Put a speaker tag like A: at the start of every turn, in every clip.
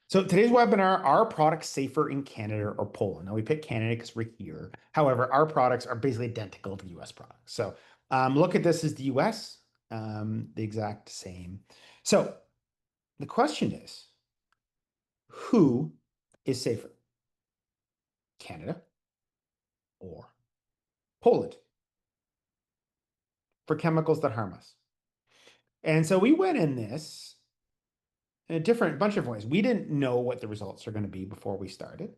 A: So today's webinar, are products safer in Canada or Poland? Now we picked Canada because we're here. However, our products are basically identical to US products. So look at this as the US, the exact same. So the question is, who is safer, Canada or Poland, for chemicals that harm us? And so we went in this in a bunch of ways. We didn't know what the results are going to be before we started.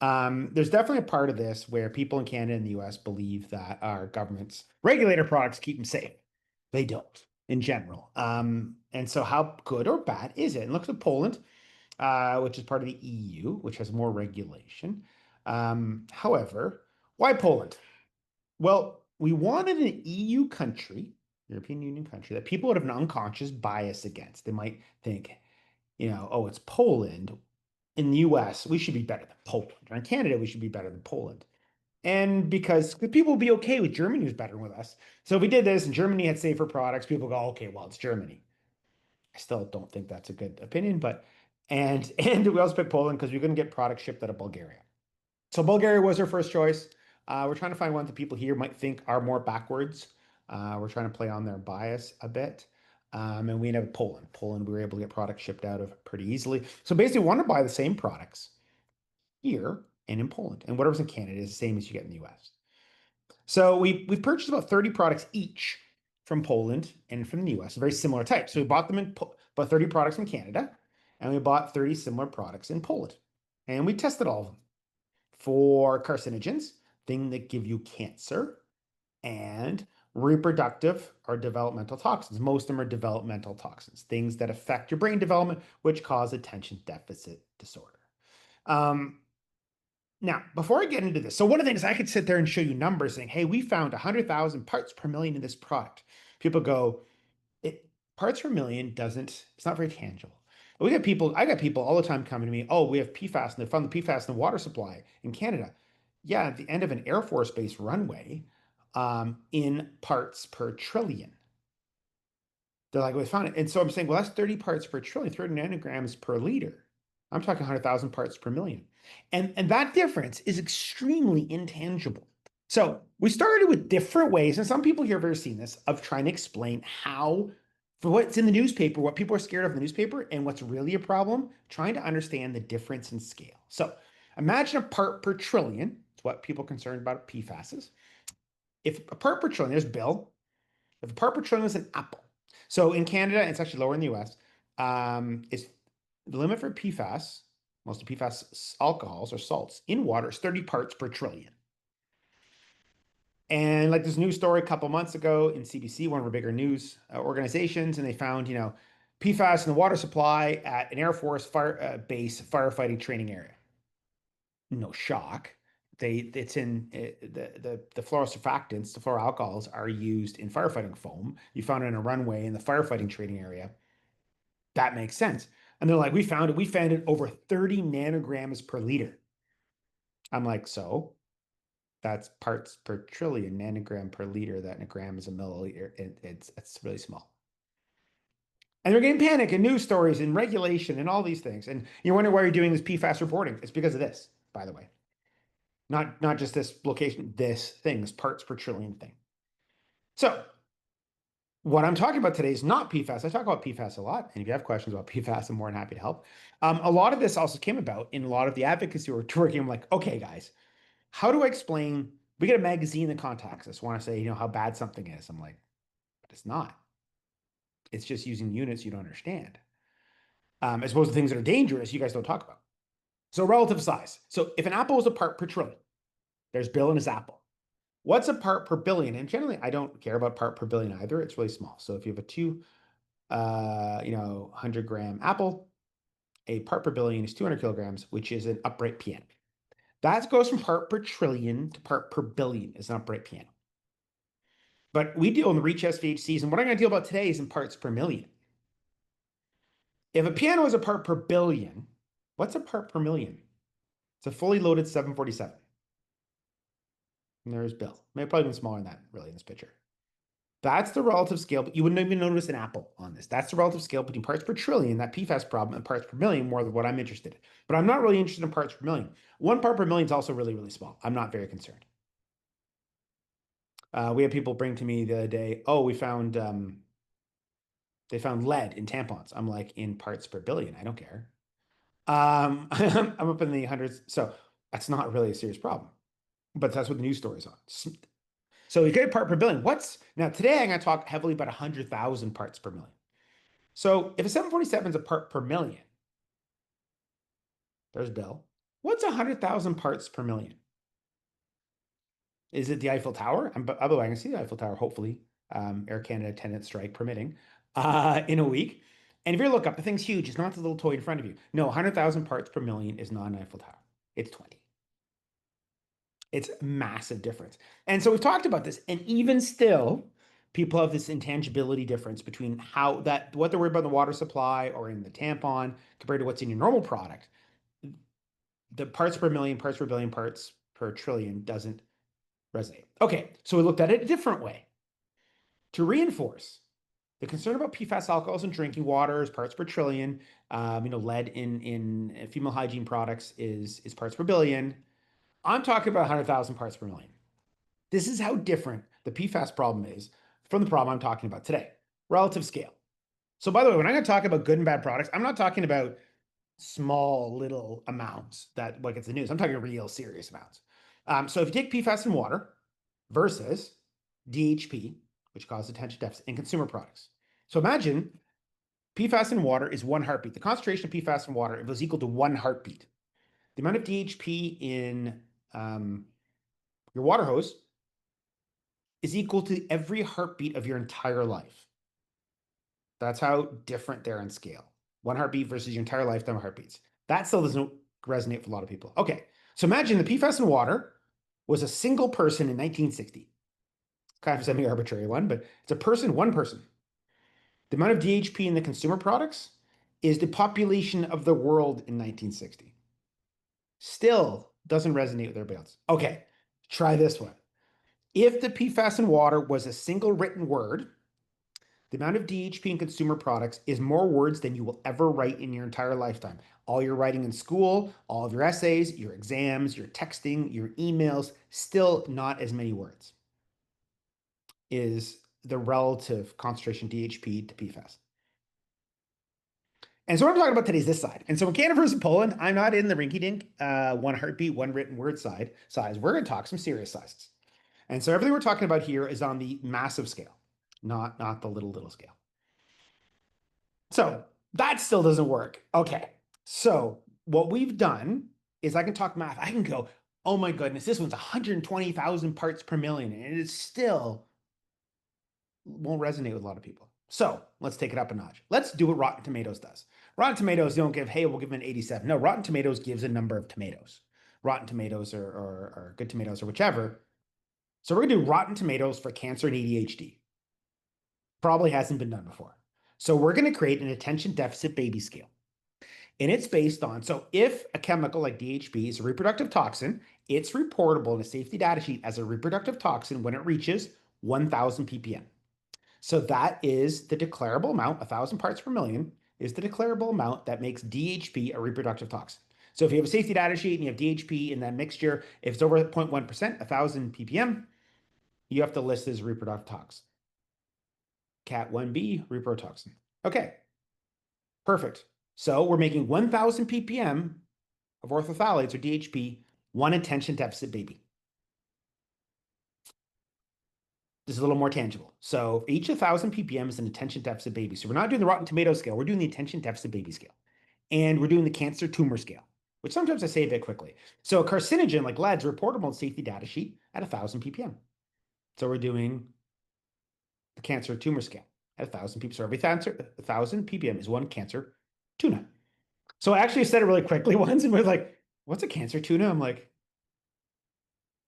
A: There's definitely a part of this where people in Canada and the US believe that our governments regulate our products, keep them safe. They don't in general. And so how good or bad is it? And look at Poland, which is part of the EU, which has more regulation. However, why Poland? Well, we wanted an EU country, European Union country, that people would have an unconscious bias against. They might think, oh, it's Poland. In the US, we should be better than Poland. Or in Canada, we should be better than Poland. And because people would be okay with Germany was better with us. So if we did this and Germany had safer products, people go, okay, well, it's Germany. I still don't think that's a good opinion, but and we also picked Poland because we couldn't get products shipped out of Bulgaria. So Bulgaria was our first choice. We're trying to find one that people here might think are more backwards. We're trying to play on their bias a bit. And we ended up with Poland. Poland, we were able to get products shipped out of pretty easily. So basically, we want to buy the same products here and in Poland. And whatever's in Canada is the same as you get in the US. So we purchased about 30 products each from Poland and from the US, a very similar type. So we bought them in about 30 products in Canada, and we bought 30 similar products in Poland. And we tested all of them for carcinogens, things that give you cancer, and reproductive or developmental toxins. Most of them are developmental toxins, things that affect your brain development, which cause attention deficit disorder. Now, before I get into this, so one of the things I could sit there and show you numbers saying, hey, we found 100,000 parts per million in this product. People go, parts per million it's not very tangible. I got people all the time coming to me, oh, we have PFAS, and they found the PFAS in the water supply in Canada. Yeah, at the end of an Air Force Base runway, in parts per trillion. They're like, we found it. And so I'm saying, well, that's 30 parts per trillion, 30 nanograms per liter. I'm talking 100,000 parts per million. And that difference is extremely intangible. So we started with different ways, and some people here have ever seen this, of trying to explain how, for what's in the newspaper, what people are scared of in the newspaper, and what's really a problem, trying to understand the difference in scale. So imagine a part per trillion. It's what people are concerned about PFAS is. If a part per trillion, there's Bill. If a part per trillion is an apple. So in Canada, it's actually lower in the US. It's the limit for PFAS, most of PFAS alcohols or salts in water is 30 parts per trillion. And like this news story a couple months ago in CBC, one of our bigger news organizations, and they found, PFAS in the water supply at an Air Force base firefighting training area. No shock. It's in the fluorosurfactants, the fluoroalcohols are used in firefighting foam. You found it in a runway in the firefighting training area. That makes sense. And they're like, we found it. We found it over 30 nanograms per liter. I'm like, so that's parts per trillion, nanogram per liter. That in a gram is a milliliter. It's really small. And they're getting panic and news stories and regulation and all these things. And you wonder why you're doing this PFAS reporting. It's because of this, by the way. Not just this location, this thing, this parts per trillion thing. So what I'm talking about today is not PFAS. I talk about PFAS a lot. And if you have questions about PFAS, I'm more than happy to help. A lot of this also came about in a lot of the advocacy we're working. I'm like, okay, guys, how do I explain? We get a magazine that contacts us, want to say, how bad something is. I'm like, but it's not. It's just using units you don't understand. As opposed to things that are dangerous, you guys don't talk about. So relative size. So if an apple is a part per trillion, there's Bill and his apple. What's a part per billion? And generally, I don't care about part per billion either. It's really small. So if you have a 100-gram apple, a part per billion is 200 kilograms, which is an upright piano. That goes from part per trillion to part per billion is an upright piano. But we deal in the reach SVHCs, and what I'm going to deal about today is in parts per million. If a piano is a part per billion, what's a part per million? It's a fully loaded 747. And there's Bill. Maybe probably even smaller than that, really, in this picture. That's the relative scale, but you wouldn't even notice an apple on this. That's the relative scale between parts per trillion, that PFAS problem, and parts per million, more than what I'm interested in. But I'm not really interested in parts per million. One part per million is also really, really small. I'm not very concerned. We had people bring to me the other day, oh, they found lead in tampons. I'm like, in parts per billion. I don't care. I'm up in the hundreds. So that's not really a serious problem. But that's what the news story is on. So you get part per billion. What's now today I'm going to talk heavily about 100,000 parts per million. So if a 747 is a part per million, there's Bill. What's 100,000 parts per million? Is it the Eiffel Tower? By the way, I can see the Eiffel Tower, hopefully, Air Canada attendant strike permitting, in a week. And if you look up, the thing's huge. It's not the little toy in front of you. No, 100,000 parts per million is not an Eiffel Tower. It's 20. It's a massive difference. And so we've talked about this, and even still, people have this intangibility difference between what they're worried about in the water supply or in the tampon compared to what's in your normal product. The parts per million, parts per billion, parts per trillion doesn't resonate. Okay, so we looked at it a different way. To reinforce the concern about PFAS alcohols in drinking water is parts per trillion. Lead in female hygiene products is parts per billion. I'm talking about 100,000 parts per million. This is how different the PFAS problem is from the problem I'm talking about today. Relative scale. So by the way, when I'm going to talk about good and bad products, I'm not talking about small little amounts that like it's the news. I'm talking real serious amounts. So if you take PFAS in water versus DEHP, which causes attention deficit in consumer products. So imagine PFAS in water is one heartbeat. The concentration of PFAS in water, if it was equal to one heartbeat, the amount of DEHP in your water hose is equal to every heartbeat of your entire life. That's how different they're in scale. One heartbeat versus your entire lifetime of heartbeats. That still doesn't resonate for a lot of people. Okay, so imagine the PFAS in water was a single person in 1960. Kind of a semi-arbitrary one, but it's a person, one person. The amount of DHP in the consumer products is the population of the world in 1960. Still doesn't resonate with everybody else. Okay, try this one. If the PFAS in water was a single written word, the amount of DHP in consumer products is more words than you will ever write in your entire lifetime. All your writing in school, all of your essays, your exams, your texting, your emails, still not as many words is the relative concentration DHP to PFAS. And so what I'm talking about today is this side. And so in Canada versus Poland, I'm not in the rinky-dink one heartbeat, one written word size. We're going to talk some serious sizes. And so everything we're talking about here is on the massive scale, not the little scale. So that still doesn't work. Okay. So what we've done is I can talk math. I can go, oh my goodness, this one's 120,000 parts per million, and it still won't resonate with a lot of people. So let's take it up a notch. Let's do what Rotten Tomatoes does. Rotten Tomatoes don't give, hey, we'll give them an 87. No, Rotten Tomatoes gives a number of tomatoes. Rotten Tomatoes or Good Tomatoes or whichever. So we're going to do Rotten Tomatoes for cancer and ADHD. Probably hasn't been done before. So we're going to create an attention deficit baby scale. And it's based on, so if a chemical like DHP is a reproductive toxin, it's reportable in a safety data sheet as a reproductive toxin when it reaches 1,000 ppm. So that is the declarable amount, 1,000 parts per million is the declarable amount that makes DHP a reproductive toxin. So if you have a safety data sheet and you have DHP in that mixture, if it's over 0.1%, 1,000 ppm, you have to list as reproductive toxin. Cat 1B, reprotoxin. Okay, perfect. So we're making 1,000 ppm of orthophthalates or DHP, one attention deficit baby. This is a little more tangible. So each 1,000 ppm is an attention deficit baby. So we're not doing the Rotten Tomato scale. We're doing the attention deficit baby scale. And we're doing the cancer tumor scale, which sometimes I say a bit quickly. So a carcinogen like lead's reportable in safety data sheet at 1,000 ppm. So we're doing the cancer tumor scale at 1,000 ppm. So every 1,000 ppm is one cancer tuna. So I actually said it really quickly once and was like, what's a cancer tuna? I'm like,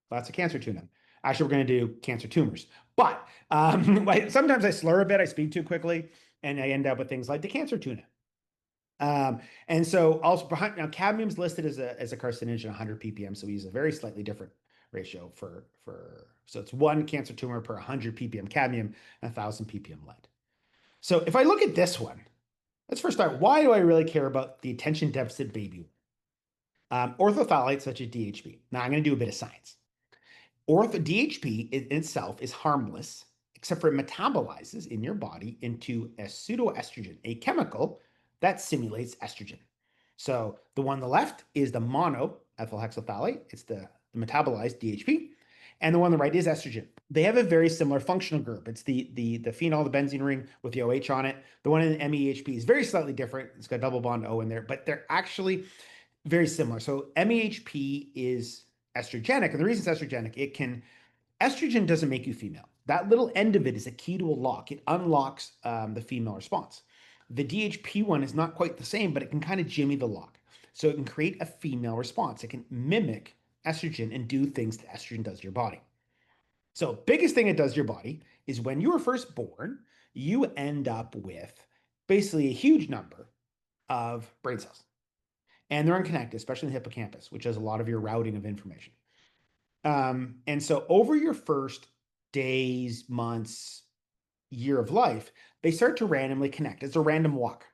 A: that's a cancer tuna. Actually, we're going to do cancer tumors. But sometimes I slur a bit, I speak too quickly, and I end up with things like the cancer tuna. And so also now cadmium's listed as a carcinogen 100 ppm, so we use a very slightly different ratio so it's one cancer tumor per 100 ppm cadmium and 1,000 ppm lead. So if I look at this one, let's first start. Why do I really care about the attention deficit baby? Orthophthalates such as DHP. Now I'm going to do a bit of science. DHP in itself is harmless, except for it metabolizes in your body into a pseudoestrogen, a chemical that simulates estrogen. So the one on the left is the monoethyl hexylphthalate. It's the metabolized DHP. And the one on the right is estrogen. They have a very similar functional group. It's the phenol, the benzene ring with the OH on it. The one in MEHP is very slightly different. It's got double bond O in there, but they're actually very similar. So MEHP is estrogenic, and the reason it's estrogenic, estrogen doesn't make you female. That little end of it is a key to a lock. It unlocks the female response. The DHP one is not quite the same, but it can kind of jimmy the lock. So it can create a female response. It can mimic estrogen and do things that estrogen does to your body. So biggest thing it does to your body is when you were first born, you end up with basically a huge number of brain cells. And they're unconnected, especially in the hippocampus, which does a lot of your routing of information. And so over your first days, months, year of life, they start to randomly connect. It's a random walk.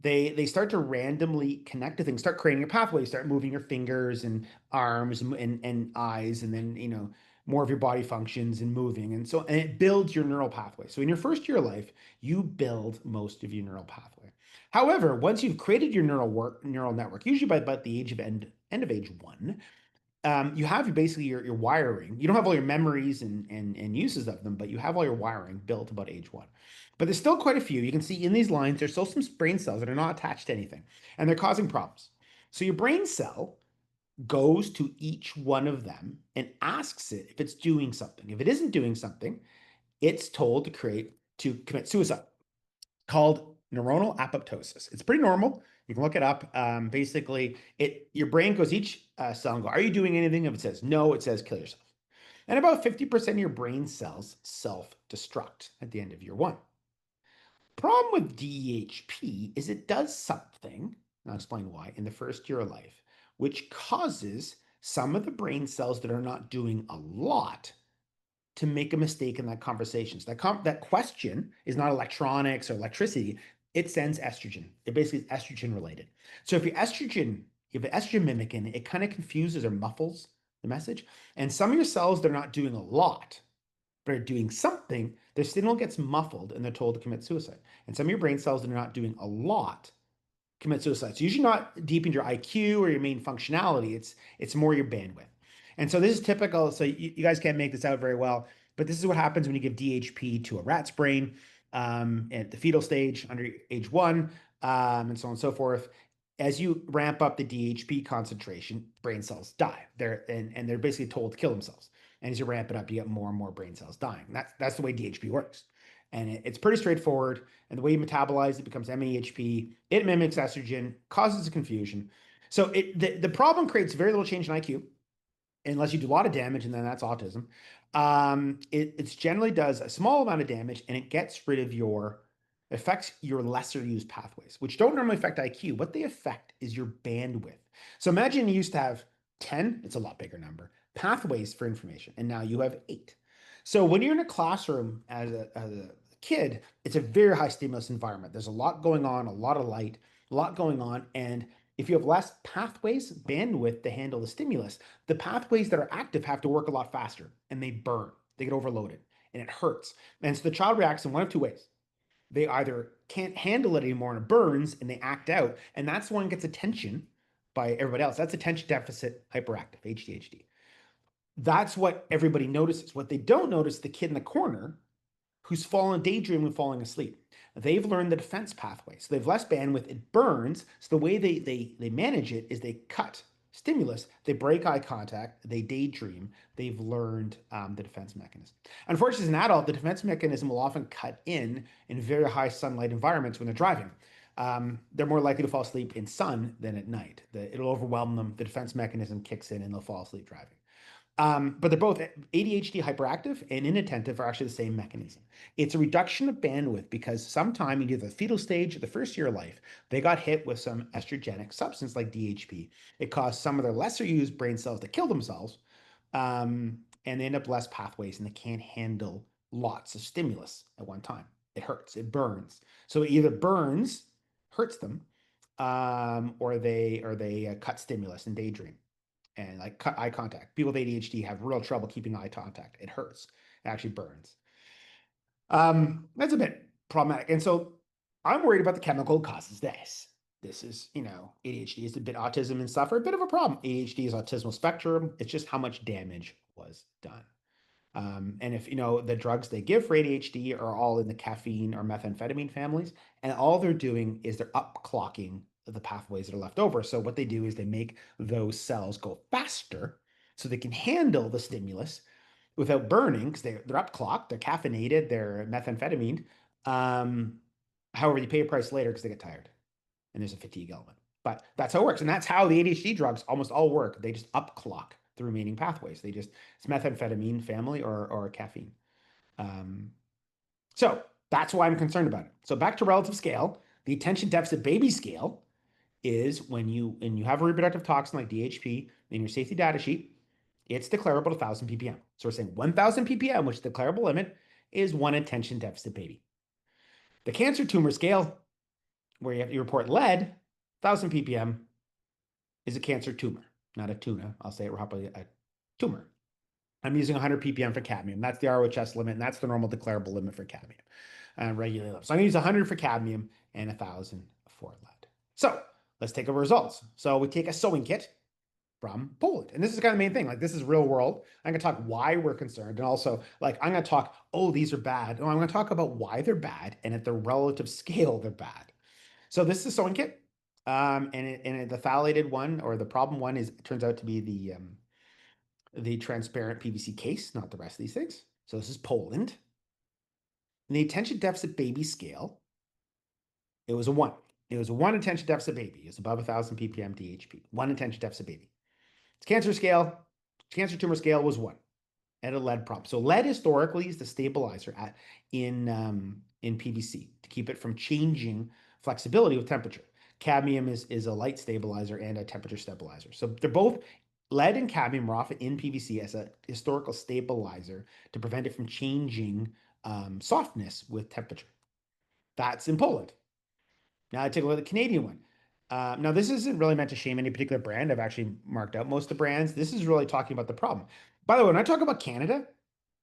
A: They start to randomly connect to things, start creating a pathway, start moving your fingers and arms and eyes, and then more of your body functions and moving. And it builds your neural pathway. So in your first year of life, you build most of your neural pathway. However, once you've created your neural network, usually by about the end of age 1, you have basically your wiring. You don't have all your memories and uses of them, but you have all your wiring built about age 1. But there's still quite a few. You can see in these lines, there's still some brain cells that are not attached to anything, and they're causing problems. So your brain cell goes to each one of them and asks it if it's doing something. If it isn't doing something, it's told to commit suicide, called neuronal apoptosis. It's pretty normal. You can look it up. Basically, your brain goes each cell and go, are you doing anything? If it says no, it says kill yourself. And about 50% of your brain cells self-destruct at the end of year 1. Problem with DEHP is it does something, and I'll explain why, in the first year of life, which causes some of the brain cells that are not doing a lot to make a mistake in that conversation. So that question is not electronics or electricity. It sends estrogen. It basically is estrogen related. So if you have an estrogen mimic in it, it kind of confuses or muffles the message. And some of your cells, they're not doing a lot, but are doing something, their signal gets muffled and they're told to commit suicide. And some of your brain cells that are not doing a lot commit suicide. So usually not deep into your IQ or your main functionality. It's more your bandwidth. And so this is typical. So you guys can't make this out very well, but this is what happens when you give DHP to a rat's brain at the fetal stage under age 1, and so on and so forth. As you ramp up the DHP concentration, brain cells die. They're basically told to kill themselves. And as you ramp it up, you get more and more brain cells dying. That's the way DHP works. And it's pretty straightforward. And the way you metabolize it becomes MEHP. It mimics estrogen, causes a confusion. So the problem creates very little change in IQ, unless you do a lot of damage, and then that's autism. It generally does a small amount of damage, and it affects your lesser used pathways, which don't normally affect IQ. What they affect is your bandwidth. So imagine you used to have 10, it's a lot bigger number, pathways for information, and now you have 8. So when you're in a classroom as a kid, it's a very high stimulus environment. There's a lot going on, a lot of light, a lot going on. And if you have less pathways, bandwidth to handle the stimulus, the pathways that are active have to work a lot faster and they burn, they get overloaded and it hurts. And so the child reacts in one of two ways. They either can't handle it anymore and it burns and they act out. And that's the one that gets attention by everybody else. That's attention deficit hyperactive, ADHD. That's what everybody notices. What they don't notice, the kid in the corner who's daydreaming and falling asleep. They've learned the defense pathway. So they have less bandwidth, it burns. So the way they manage it is they cut stimulus, they break eye contact, they daydream, they've learned the defense mechanism. Unfortunately, as an adult, the defense mechanism will often cut in very high sunlight environments when they're driving. They're more likely to fall asleep in sun than at night. It'll overwhelm them, the defense mechanism kicks in and they'll fall asleep driving. But they're both ADHD hyperactive and inattentive are actually the same mechanism. It's a reduction of bandwidth because sometime in either the fetal stage or the first year of life, they got hit with some estrogenic substance like DHP. It caused some of their lesser used brain cells to kill themselves, And they end up less pathways and they can't handle lots of stimulus at one time. It hurts, it burns. So it either burns, hurts them, or they cut stimulus and daydream and like cut eye contact. People with ADHD have real trouble keeping eye contact. It hurts. It actually burns. That's a bit problematic. And so I'm worried about the chemical causes this. This is, ADHD is a bit autism and stuff are a bit of a problem. ADHD is autismal spectrum. It's just how much damage was done. And if, the drugs they give for ADHD are all in the caffeine or methamphetamine families, and all they're doing is they're upclocking the pathways that are left over. So what they do is they make those cells go faster so they can handle the stimulus without burning because they're upclocked, they're caffeinated, they're methamphetamine. Um, However, you pay a price later because they get tired and there's a fatigue element. But that's how it works. And that's how the ADHD drugs almost all work. They just upclock the remaining pathways. It's methamphetamine family or caffeine. Um, so that's why I'm concerned about it. So back to relative scale, the attention deficit baby scale is when you have a reproductive toxin like DHP in your safety data sheet, it's declarable to 1,000 ppm. So we're saying 1,000 ppm, which is the declarable limit, is one attention deficit baby. The cancer tumor scale, where you have to report lead, 1,000 ppm is a cancer tumor, not a tuna. I'll say it properly, a tumor. I'm using 100 ppm for cadmium. That's the ROHS limit, and that's the normal declarable limit for cadmium. Regular level. So I'm going to use 100 for cadmium and 1,000 for lead. So let's take our results. So we take a sewing kit from Poland. And this is kind of the main thing. Like, this is real world. I'm going to talk why we're concerned. And also, like, I'm going to talk, oh, these are bad. No, I'm going to talk about why they're bad and at the relative scale they're bad. So this is a sewing kit. And the phthalated one or the problem one is, it turns out to be the transparent PVC case, not the rest of these things. So this is Poland. And the attention deficit baby scale, it was a 1. It was a 1 attention deficit baby. It's above 1,000 ppm DHP. 1 attention deficit baby. Its cancer tumor scale was 1 at a lead problem. So lead historically is the stabilizer in PVC to keep it from changing flexibility with temperature. Cadmium is a light stabilizer and a temperature stabilizer. So they're both, lead and cadmium are often in PVC as a historical stabilizer to prevent it from changing softness with temperature. That's in Poland. Now I take a look at the Canadian one. Now, this isn't really meant to shame any particular brand. I've actually marked out most of the brands. This is really talking about the problem. By the way, when I talk about Canada,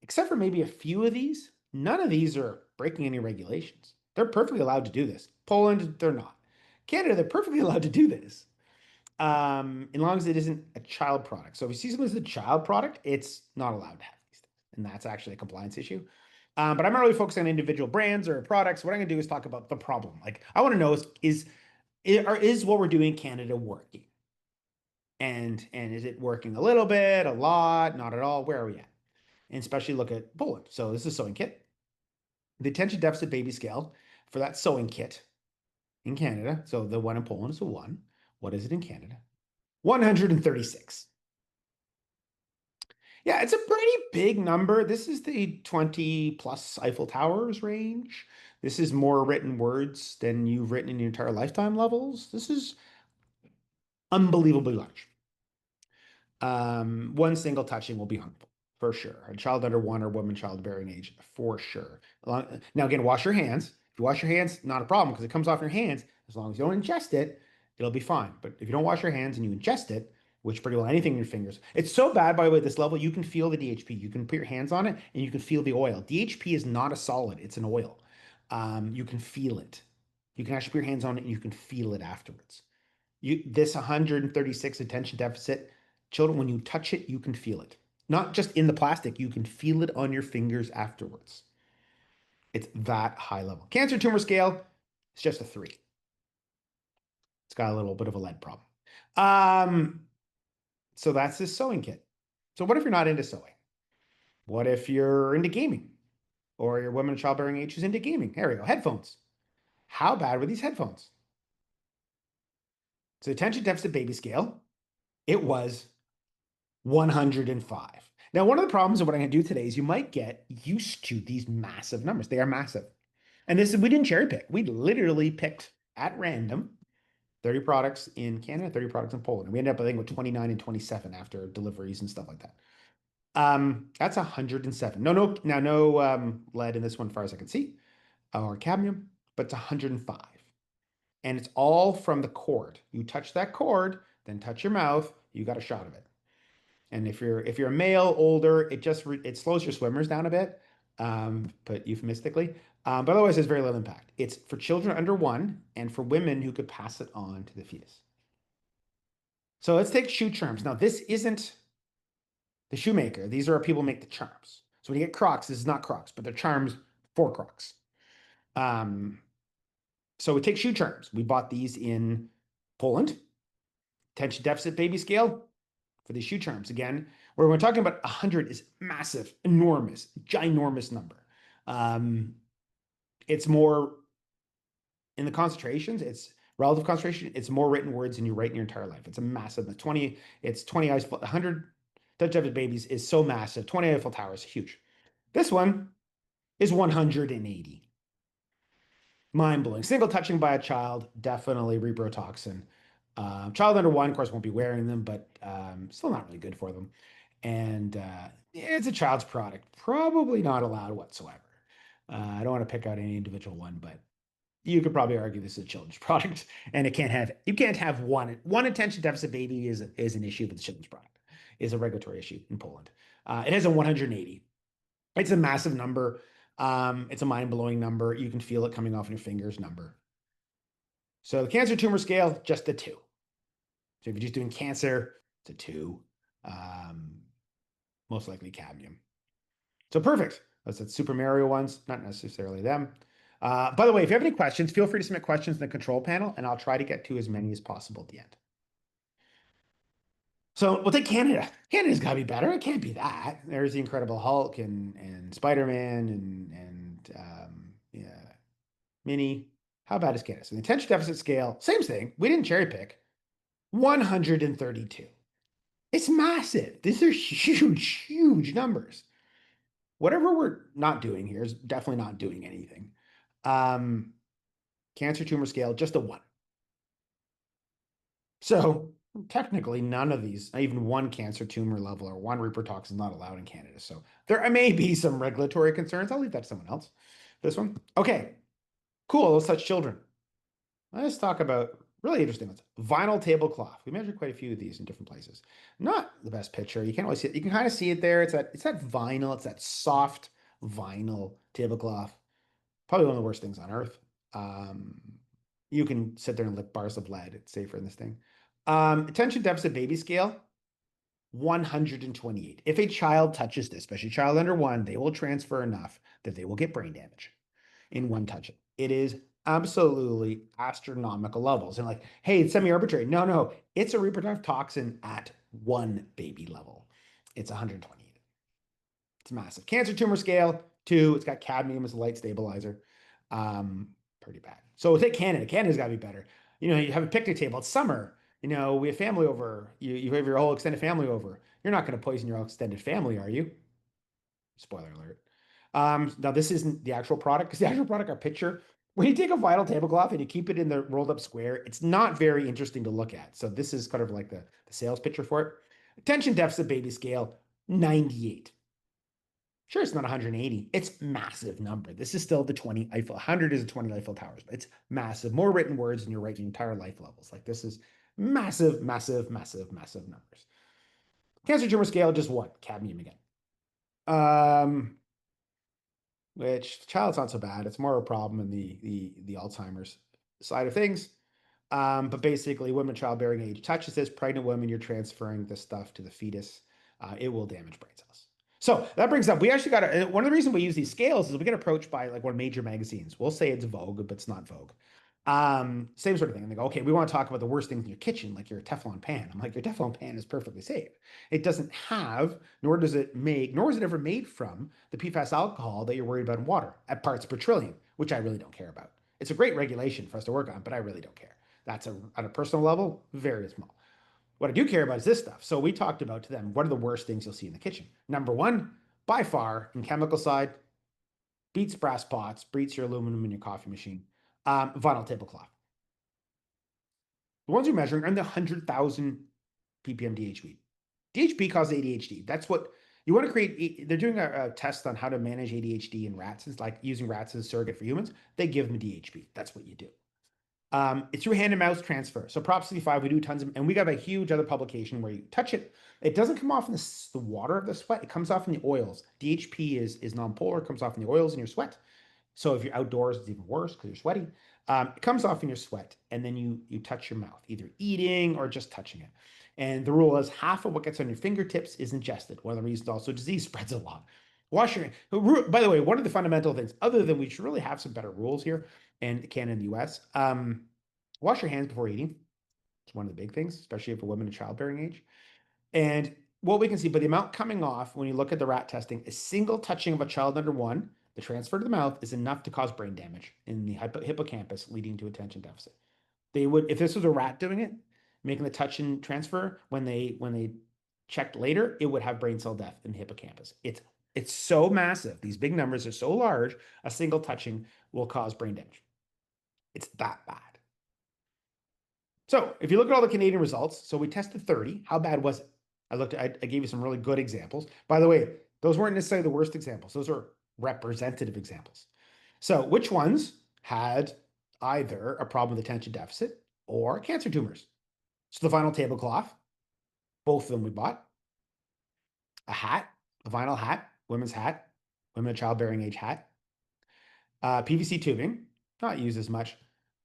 A: except for maybe a few of these, none of these are breaking any regulations. They're perfectly allowed to do this. Poland, they're not. Canada, they're perfectly allowed to do this, as long as it isn't a child product. So if you see something as a child product, it's not allowed to have these things. And that's actually a compliance issue. But I'm not really focusing on individual brands or products. What I'm going to do is talk about the problem. Like, I want to know is what we're doing in Canada working? And is it working a little bit, a lot, not at all? Where are we at? And especially look at Poland. So this is a sewing kit. The attention deficit baby scale for that sewing kit in Canada. So the one in Poland is a 1. What is it in Canada? 136. Yeah, it's a pretty big number. This is the 20 plus Eiffel Towers range. This is more written words than you've written in your entire lifetime levels. This is unbelievably large. One single touching will be harmful for sure. A child under 1 or woman childbearing age for sure. Now, again, wash your hands. If you wash your hands, not a problem because it comes off your hands. As long as you don't ingest it, it'll be fine. But if you don't wash your hands and you ingest it, which pretty well anything in your fingers, it's so bad, by the way, at this level, you can feel the DHP. You can put your hands on it and you can feel the oil. DHP is not a solid, it's an oil. You can feel it. You can actually put your hands on it and you can feel it afterwards. This 136 attention deficit, children, when you touch it, you can feel it. Not just in the plastic, you can feel it on your fingers afterwards. It's that high level. Cancer tumor scale, it's just a 3. It's got a little bit of a lead problem. So that's this sewing kit. So what if you're not into sewing? What if you're into gaming? Or your woman of childbearing age is into gaming? There we go, headphones. How bad were these headphones? So attention deficit baby scale, it was 105. Now, one of the problems of what I'm going to do today is you might get used to these massive numbers. They are massive. And we didn't cherry pick. We literally picked at random 30 products in Canada, 30 products in Poland. And we ended up, I think, with 29 and 27 after deliveries and stuff like that. That's 107. No lead in this one, as far as I can see, or cadmium, but it's 105. And it's all from the cord. You touch that cord, then touch your mouth, you got a shot of it. And if you're a male, older, it slows your swimmers down a bit, but euphemistically. But otherwise, it's very little impact. It's for children under 1 and for women who could pass it on to the fetus. So let's take shoe charms. Now, this isn't the shoemaker. These are people who make the charms. So when you get Crocs, this is not Crocs, but they're charms for Crocs. Um, so we take shoe charms. We bought these in Poland. Attention deficit baby scale for these shoe charms. Again, where we're talking about 100 is massive, enormous, ginormous number. It's more in the concentrations, it's relative concentration, it's more written words than you write in your entire life. It's a massive 20, it's 20 Eiffel, 100 deficit babies is so massive. 20 Eiffel Towers, huge. This one is 180. Mind-blowing. Single touching by a child, definitely reprotoxin. Child under 1, of course, won't be wearing them, but still not really good for them. And it's a child's product, probably not allowed whatsoever. I don't want to pick out any individual one, but you could probably argue this is a children's product, and you can't have one attention deficit baby is an issue with the children's product, is a regulatory issue in Poland. It has a 180. It's a massive number. It's a mind-blowing number. You can feel it coming off your fingers number. So the cancer tumor scale, just a 2. So if you're just doing cancer, it's a 2. Most likely cadmium. So perfect. That's the Super Mario ones, not necessarily them. By the way, if you have any questions, feel free to submit questions in the control panel, and I'll try to get to as many as possible at the end. So we'll take Canada. Canada's got to be better. It can't be that. There's the Incredible Hulk and Spider-Man and yeah, Minnie. How bad is Canada? So the attention deficit scale, same thing. We didn't cherry pick. 132. It's massive. These are huge, huge numbers. Whatever we're not doing here is definitely not doing anything. Cancer tumor scale, just a 1. So technically, none of these, not even one cancer tumor level or one reprotoxin is not allowed in Canada. So there may be some regulatory concerns. I'll leave that to someone else. This one. Okay, cool. Let's touch children. Let's talk about really interesting ones. Vinyl tablecloth. We measured quite a few of these in different places. Not the best picture. You can't always see it. You can kind of see it there. It's that vinyl. It's that soft vinyl tablecloth. Probably one of the worst things on earth. You can sit there and lick bars of lead. It's safer in this thing. Attention deficit baby scale, 128. If a child touches this, especially a child under 1, they will transfer enough that they will get brain damage in one touching. It is absolutely astronomical levels. And like, hey, it's semi-arbitrary. No, it's a reproductive toxin at 1 baby level. It's 128. It's massive. Cancer tumor scale, 2. It's got cadmium as a light stabilizer. Pretty bad. So we'll take Canada. Canada's got to be better. You have a picnic table. It's summer. We have family over. You have your whole extended family over. You're not going to poison your extended family, are you? Spoiler alert. Now this isn't the actual product, because the actual product, our picture, when you take a vinyl tablecloth and you keep it in the rolled up square, it's not very interesting to look at. So this is kind of like the sales picture for it. Attention deficit baby scale, 98. Sure, it's not 180. It's massive number. This is still the 20 Eiffel. 100 is a 20 Eiffel Towers, but it's massive. More written words than you're writing entire life levels. Like this is massive, massive, massive, massive numbers. Cancer tumor scale, just 1. Cadmium again. Which the child's not so bad. It's more a problem in the Alzheimer's side of things. But basically, women childbearing age touches this. Pregnant women, you're transferring this stuff to the fetus. It will damage brain cells. So that brings up, we actually got one of the reasons we use these scales is we get approached by like one of major magazines. We'll say it's Vogue, but it's not Vogue. Same sort of thing. And they go, okay, we want to talk about the worst things in your kitchen, like your Teflon pan. I'm like, your Teflon pan is perfectly safe. It doesn't have, nor is it ever made from the PFAS alcohol that you're worried about in water at parts per trillion, which I really don't care about. It's a great regulation for us to work on, but I really don't care. That's on a personal level, very small. What I do care about is this stuff. So we talked about to them, what are the worst things you'll see in the kitchen? Number 1, by far, in chemical side, beats brass pots, beats your aluminum in your coffee machine, vinyl tablecloth. The ones you're measuring are in the 100,000 ppm DHP. DHP causes ADHD. That's what You want to create, they're doing a test on how to manage ADHD in rats. It's like using rats as a surrogate for humans. They give them DHP. That's what you do. It's through hand and mouth transfer. So Prop 65, we do tons of, and we got a huge other publication where you touch it. It doesn't come off in the water of the sweat. It comes off in the oils. DHP is non-polar, it comes off in the oils in your sweat. So if you're outdoors, it's even worse because you're sweaty. It comes off in your sweat, and then you touch your mouth, either eating or just touching it. And the rule is half of what gets on your fingertips is ingested. One of the reasons also disease spreads a lot. Wash your hands. By the way, one of the fundamental things, other than we should really have some better rules here in Canada and the US, wash your hands before eating. It's one of the big things, especially for women of childbearing age. And what we can see, but the amount coming off when you look at the rat testing, a single touching of a child under one, the transfer to the mouth is enough to cause brain damage in the hippocampus, leading to attention deficit. They would, if this was a rat doing it, making the touch and transfer, when they checked later, it would have brain cell death in the hippocampus. It's so massive. These big numbers are so large, a single touching will cause brain damage. It's that bad. So if you look at all the Canadian results, so we tested 30. How bad was it? I gave you some really good examples. By the way, those weren't necessarily the worst examples. Those are representative examples. So which ones had either a problem with attention deficit or cancer tumors? So the final tablecloth, both of them we bought. A hat, a vinyl hat, women's hat, women of childbearing age hat. PVC tubing, not used as much.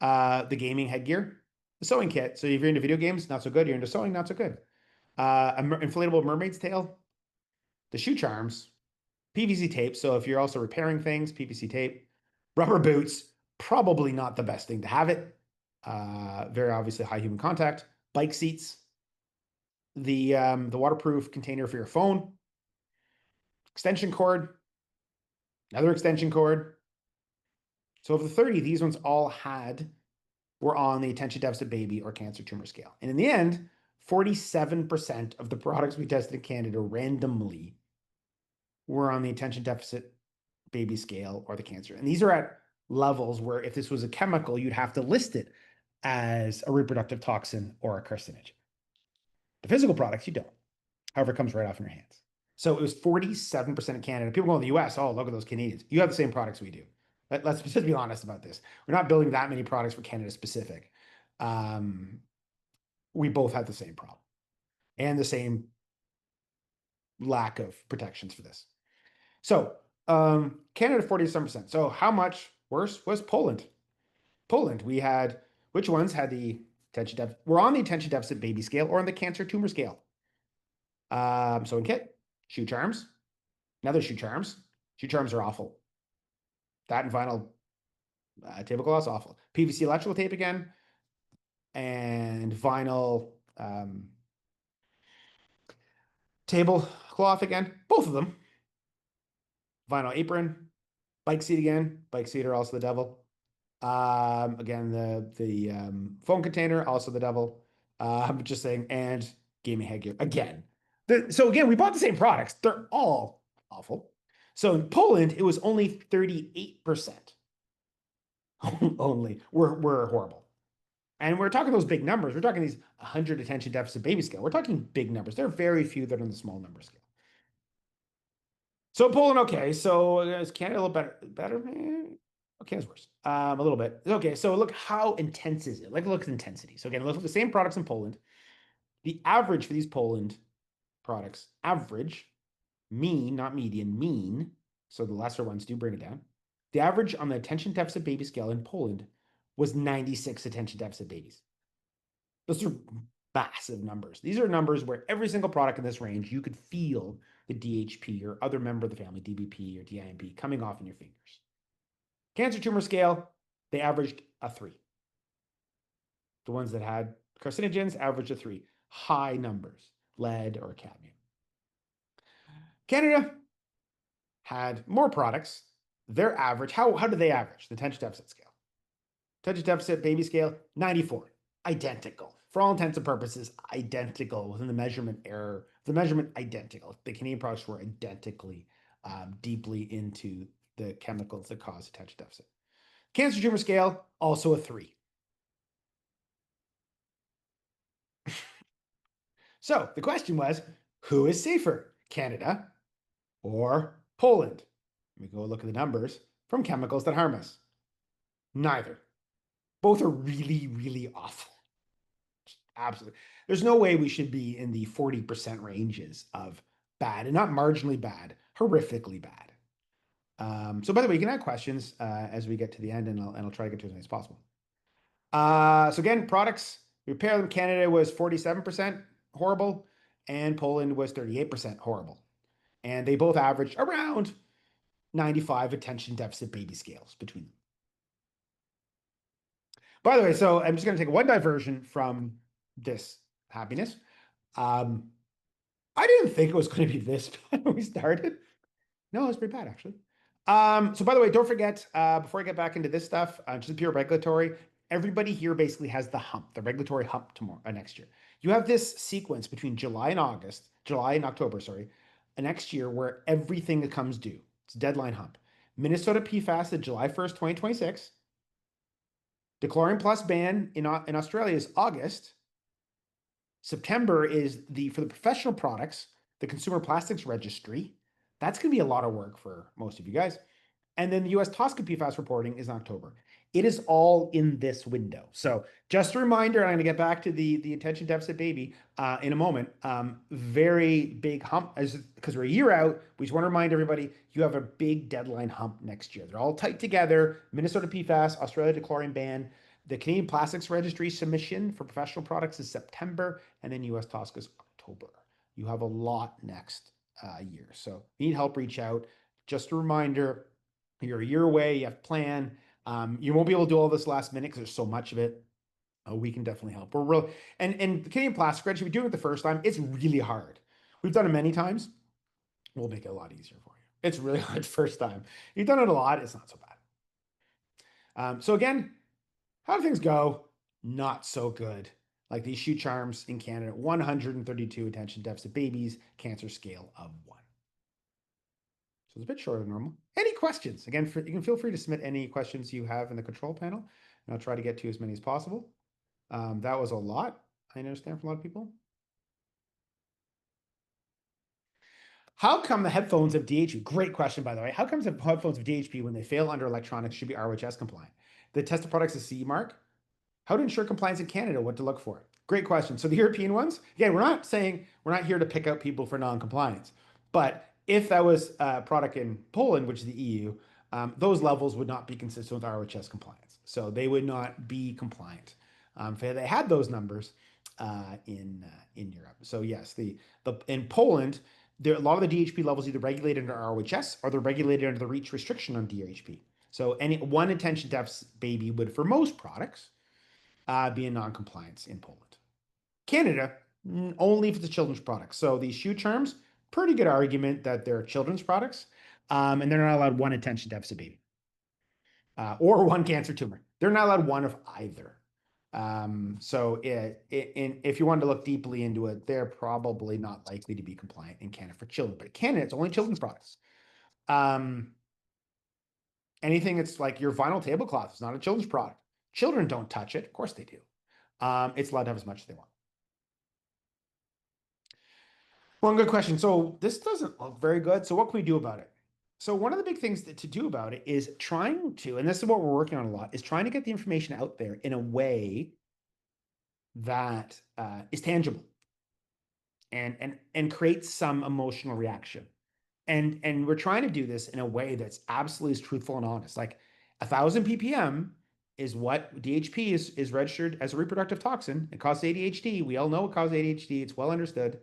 A: The gaming headgear, the sewing kit. So if you're into video games, not so good. You're into sewing, not so good. An inflatable mermaid's tail, the shoe charms, PVC tape. So if you're also repairing things, PVC tape, rubber boots, probably not the best thing to have it. Very obviously high human contact. Bike seats, the waterproof container for your phone, extension cord, another extension cord. So of the 30, these ones all were on the attention deficit baby or cancer tumor scale. And in the end, 47% of the products we tested in Canada randomly were on the attention deficit baby scale or the cancer. And these are at levels where if this was a chemical, you'd have to list it as a reproductive toxin or a carcinogen. The physical products, you don't. However, it comes right off in your hands. So it was 47% in Canada. People go in the US, oh, look at those Canadians. You have the same products we do. Let's just be honest about this. We're not building that many products for Canada specific. We both had the same problem and the same lack of protections for this. So Canada, 47%. So how much worse was Poland? Poland, we had, which ones had the attention deficit? We're on the attention deficit baby scale or on the cancer tumor scale. Sewing kit, shoe charms, another shoe charms. Shoe charms are awful. That and vinyl tablecloths, awful. PVC electrical tape again, and vinyl tablecloth again, both of them. Vinyl apron, bike seat again. Bike seat are also the devil. Again, the phone container, also the devil. I'm just saying, and gaming headgear again. So again, we bought the same products. They're all awful. So in Poland, it was only 38%. Only we're horrible. And we're talking those big numbers. We're talking these 100 attention deficit baby scale. We're talking big numbers. There are very few that are on the small number scale. So Poland, okay. So is Canada a little better? Okay, it's worse. A little bit. Okay, so look, how intense is it? Like, look at intensity. So again, look at the same products in Poland. The average for these Poland products, average, mean, not median, mean. So the lesser ones do bring it down. The average on the attention deficit baby scale in Poland was 96 attention deficit babies. Those are massive numbers. These are numbers where every single product in this range, you could feel the DHP or other member of the family, DBP or DIMP, coming off in your fingers. Cancer tumor scale, they averaged a 3. The ones that had carcinogens averaged a 3. High numbers, lead or cadmium. Canada had more products. Their average, how do they average? The attention deficit scale. Attention deficit baby scale, 94. Identical. For all intents and purposes, identical within the measurement error. The measurement identical. The Canadian products were identically deeply into the chemicals that cause attention deficit. Cancer tumor scale, also a 3. So the question was, who is safer? Canada or Poland? We go look at the numbers from chemicals that harm us. Neither. Both are really, really awful. Absolutely. There's no way we should be in the 40% ranges of bad, and not marginally bad, horrifically bad. So by the way, you can add questions as we get to the end, and I'll try to get to as many as possible. So again, products, repair them. Canada was 47% horrible, and Poland was 38% horrible. And they both averaged around 95 attention deficit baby scales between them. By the way, so I'm just going to take one diversion from this happiness. Um, I didn't think it was going to be this bad when we started. No, it's pretty bad actually. So by the way, don't forget, before I get back into this stuff, just pure regulatory, everybody here basically has the hump, the regulatory hump tomorrow, next year. You have this sequence between July and October, sorry, next year where everything comes due. It's a deadline hump. Minnesota PFAS at July 1st, 2026. The chlorine plus ban in Australia is August. September is for the professional products, the Consumer Plastics Registry. That's going to be a lot of work for most of you guys. And then the US TSCA PFAS reporting is in October. It is all in this window. So just a reminder, I'm going to get back to the attention deficit baby in a moment. Very big hump, because we're a year out. We just want to remind everybody, you have a big deadline hump next year. They're all tight together. Minnesota PFAS, Australia dechlorine ban. The Canadian Plastics Registry submission for professional products is September, and then US TSCA is October. You have a lot next year. So if you need help, reach out. Just a reminder, you're a year away, you have to plan. You won't be able to do all this last minute because there's so much of it. We can definitely help. We're real, and the Canadian Plastic Registry, we do it the first time. It's really hard. We've done it many times. We'll make it a lot easier for you. It's really hard first time. You've done it a lot, it's not so bad. So again, how do things go? Not so good. Like these shoe charms in Canada, 132 attention deficit babies, cancer scale of 1. So it's a bit shorter than normal. Any questions? Again, you can feel free to submit any questions you have in the control panel, and I'll try to get to as many as possible. That was a lot, I understand, from a lot of people. How come the headphones of DEHP, great question, by the way, how come the headphones of DEHP, when they fail under electronics, should be ROHS compliant? The tested products is CE mark. How to ensure compliance in Canada, what to look for? Great question. So the European ones, again, we're not here to pick out people for non-compliance, but if that was a product in Poland, which is the EU, those levels would not be consistent with ROHS compliance. So they would not be compliant if they had those numbers in Europe. So yes, in Poland, a lot of the DHP levels either regulated under ROHS or they're regulated under the REACH restriction on DHP. So any one attention deficit baby would, for most products, be in non-compliance in Poland. Canada, only for the children's products. So these shoe charms, pretty good argument that they're children's products, and they're not allowed one attention deficit baby or one cancer tumor. They're not allowed one of either. So if you wanted to look deeply into it, they're probably not likely to be compliant in Canada for children. But in Canada, it's only children's products. Anything that's like your vinyl tablecloth is not a children's product. Children don't touch it. Of course they do. It's allowed to have as much as they want. One good question. So this doesn't look very good. So what can we do about it? So one of the big things to do about it is trying to, and this is what we're working on a lot, is trying to get the information out there in a way that is tangible and create some emotional reaction. And we're trying to do this in a way that's absolutely truthful and honest. Like 1,000 ppm is what DHP is registered as a reproductive toxin. It causes ADHD. We all know it causes ADHD. It's well understood.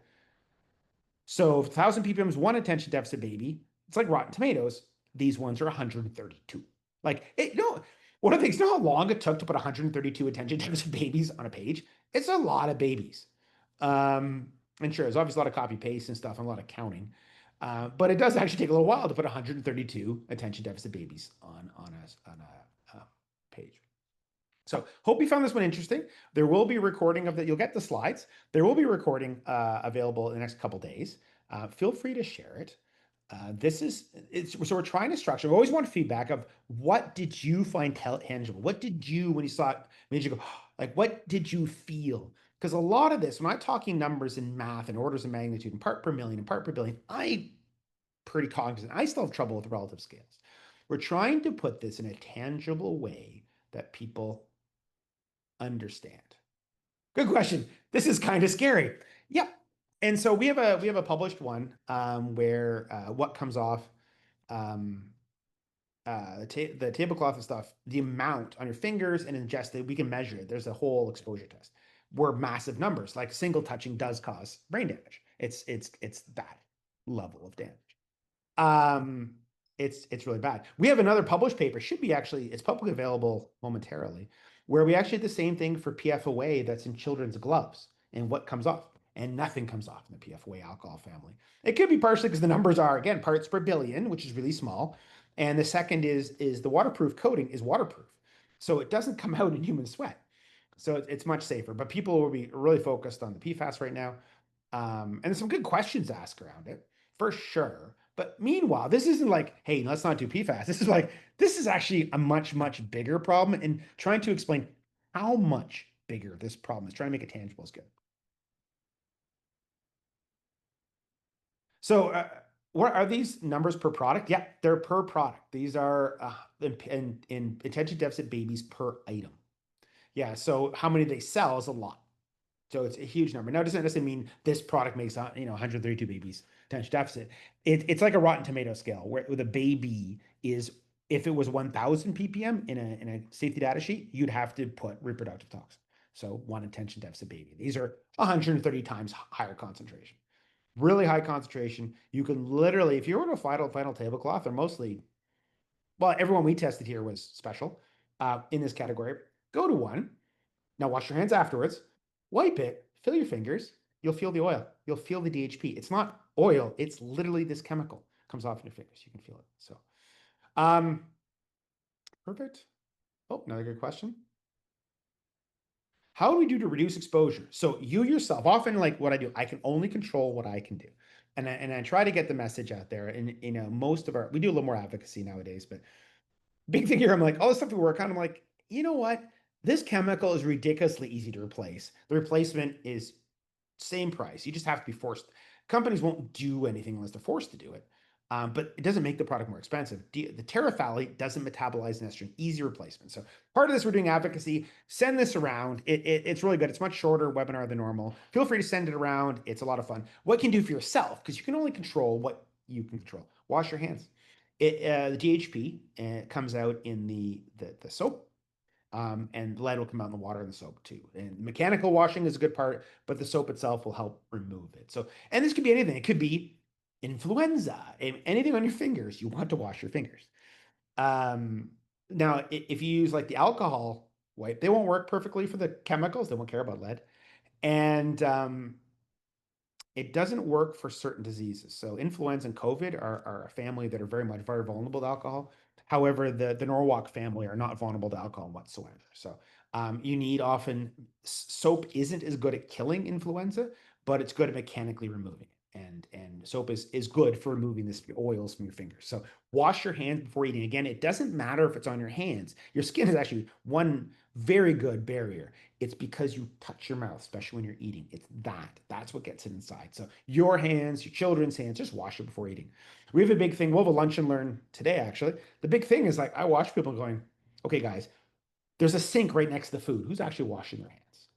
A: So if 1,000 ppm is one attention deficit baby, it's like Rotten Tomatoes. These ones are 132. Like, one of the things, you know how long it took to put 132 attention deficit babies on a page? It's a lot of babies. And sure, there's obviously a lot of copy paste and stuff and a lot of counting. But it does actually take a little while to put 132 attention deficit babies on a page. So hope you found this one interesting. There will be a recording of that. You'll get the slides. There will be a recording available in the next couple days. Feel free to share it. So we're trying to structure. We always want feedback of what did you find tangible? What did you, when you saw it, made you go, like, what did you feel? Because a lot of this, when I'm talking numbers in math and orders of magnitude and part per million and part per billion, I pretty cognizant. I still have trouble with relative scales. We're trying to put this in a tangible way that people understand. Good question. This is kind of scary. Yep. And so we have a published one where what comes off um, the tablecloth and stuff, the amount on your fingers and ingested, we can measure it. There's a whole exposure test. Where massive numbers, like single touching, does cause brain damage. It's that level of damage. Um, it's really bad. We have another published paper, should be actually, it's publicly available momentarily, where we actually did the same thing for PFOA that's in children's gloves and what comes off. And nothing comes off in the PFOA alcohol family. It could be partially because the numbers are, again, parts per billion, which is really small. And the second is the waterproof coating is waterproof. So it doesn't come out in human sweat. So it's much safer. But people will be really focused on the PFAS right now. And there's some good questions to ask around it, for sure. But meanwhile, this isn't like, hey, let's not do PFAS. This is like, this is actually a much, much bigger problem. And trying to explain how much bigger this problem is, trying to make it tangible is good. So, what are these numbers per product? Yeah, they're per product. These are in attention deficit babies per item. Yeah, so how many they sell is a lot. So it's a huge number. Now, it doesn't necessarily mean this product makes 132 babies attention deficit. It's like a Rotten Tomato scale where the baby is, if it was 1,000 ppm in a safety data sheet, you'd have to put reproductive toxin. So one attention deficit baby. These are 130 times higher concentration. Really high concentration. You can literally, if you were to a final tablecloth, they're mostly, well, everyone we tested here was special in this category. Go to one. Now wash your hands afterwards, wipe it, fill your fingers. You'll feel the oil. You'll feel the DHP. It's not oil. It's literally this chemical comes off in your fingers. You can feel it. So, um, perfect. Oh, another good question. How do we do to reduce exposure? So you yourself, often like what I do, I can only control what I can do. And I try to get the message out there. And most of we do a little more advocacy nowadays, but big thing here, I'm like, all the stuff we work on, I'm like, you know what? This chemical is ridiculously easy to replace. The replacement is same price. You just have to be forced. Companies won't do anything unless they're forced to do it. But it doesn't make the product more expensive. The terephthalate doesn't metabolize an estrogen, easy replacement. So part of this, we're doing advocacy. Send this around. It's really good. It's much shorter webinar than normal. Feel free to send it around. It's a lot of fun. What can you do for yourself? Because you can only control what you can control. Wash your hands. The DHP comes out in the soap. And lead will come out in the water and the soap too. And mechanical washing is a good part, but the soap itself will help remove it. So, and this could be anything. It could be influenza, anything on your fingers. You want to wash your fingers. Um, Now, if you use like the alcohol wipe, they won't work perfectly for the chemicals. They won't care about lead. And it doesn't work for certain diseases. So influenza and COVID are a family that are very vulnerable to alcohol. However, the Norwalk family are not vulnerable to alcohol whatsoever. So you need often, soap isn't as good at killing influenza, but it's good at mechanically removing it. And soap is good for removing this oils from your fingers. So wash your hands before eating. Again, it doesn't matter if it's on your hands. Your skin is actually one very good barrier. It's because you touch your mouth, especially when you're eating. That's what gets it inside. So your hands, your children's hands, just wash it before eating. We have a big thing. We'll have a lunch and learn today, actually. The big thing is like, I watch people going, okay, guys, there's a sink right next to the food. Who's actually washing their hands?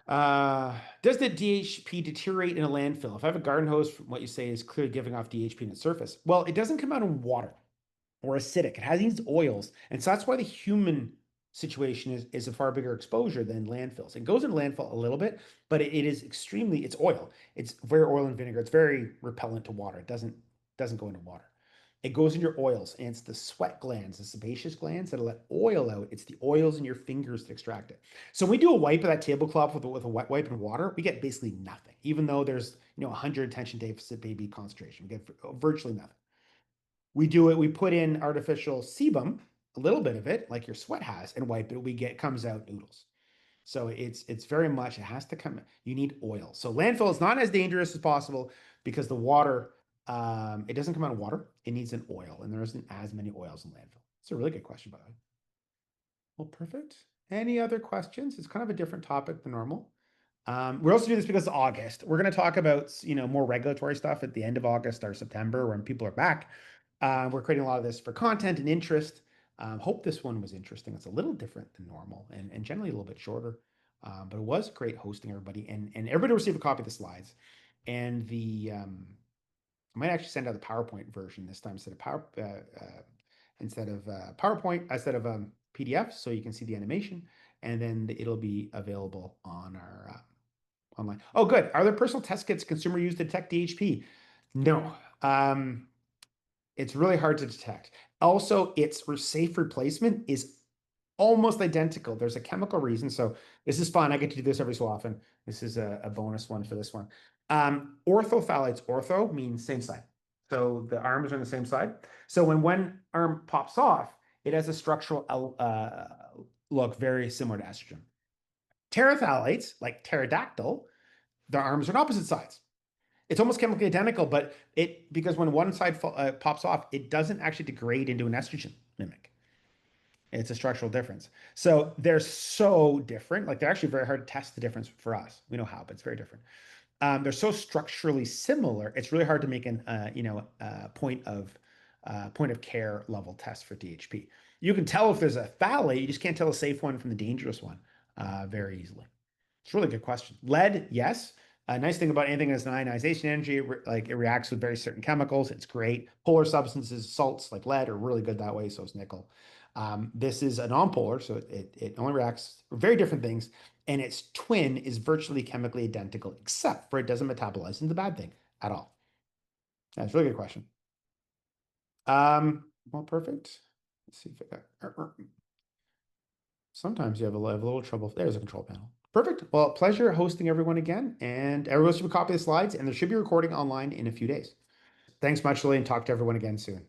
A: Does the DHP deteriorate in a landfill? If I have a garden hose, from what you say is clearly giving off DHP in its surface. Well, it doesn't come out in water or acidic. It has these oils. And so that's why the human situation is a far bigger exposure than landfills. It goes in landfill a little bit, but it is extremely, it's oil. It's very oil and vinegar. It's very repellent to water. It doesn't go into water. It goes in your oils, and it's the sweat glands, the sebaceous glands that let oil out. It's the oils in your fingers that extract it. So when we do a wipe of that tablecloth with a wet wipe and water, we get basically nothing, even though there's 100 attention deficit baby concentration. We get virtually nothing. We do it, we put in artificial sebum, a little bit of it, like your sweat has, and wipe it. Comes out noodles. So it's very much, it has to come, you need oil. So landfill is not as dangerous as possible because the water, it doesn't come out of water. It needs an oil, and there isn't as many oils in landfill. It's a really good question, by the way. Well, perfect. Any other questions? It's kind of a different topic than normal. We're also doing this because it's August. We're going to talk about, more regulatory stuff at the end of August or September when people are back. We're creating a lot of this for content and interest. Hope this one was interesting. It's a little different than normal and generally a little bit shorter. But it was great hosting everybody and everybody received a copy of the slides. And I might actually send out the PowerPoint version this time instead of PowerPoint, instead of PDF, so you can see the animation, and then it'll be available on our online. Oh, good. Are there personal test kits consumer use to detect DHP? No. It's really hard to detect. Also, its safe replacement is almost identical. There's a chemical reason. So this is fun. I get to do this every so often. This is a bonus one for this one. Orthophthalates, ortho means same side. So the arms are on the same side. So when one arm pops off, it has a structural look very similar to estrogen. Terephthalates, like pterodactyl, the arms are on opposite sides. It's almost chemically identical, but because when one side pops off, it doesn't actually degrade into an estrogen mimic. It's a structural difference. So they're so different. Like they're actually very hard to test the difference for us. We know how, but it's very different. They're so structurally similar. It's really hard to make an point of care level test for DHP. You can tell if there's a phthalate. You just can't tell a safe one from the dangerous one very easily. It's a really good question. Lead, yes. A nice thing about anything that's an ionization energy, it reacts with very certain chemicals. It's great. Polar substances, salts like lead, are really good that way. So is nickel. This is a nonpolar, so it only reacts very different things, and its twin is virtually chemically identical, except for it doesn't metabolize into the bad thing at all. That's a really good question. Well, perfect. Let's see if I got. Sometimes you have a little trouble. There's a control panel. Perfect. Well, pleasure hosting everyone again, and everyone should copy the slides, and there should be a recording online in a few days. Thanks much, Lily, and talk to everyone again soon.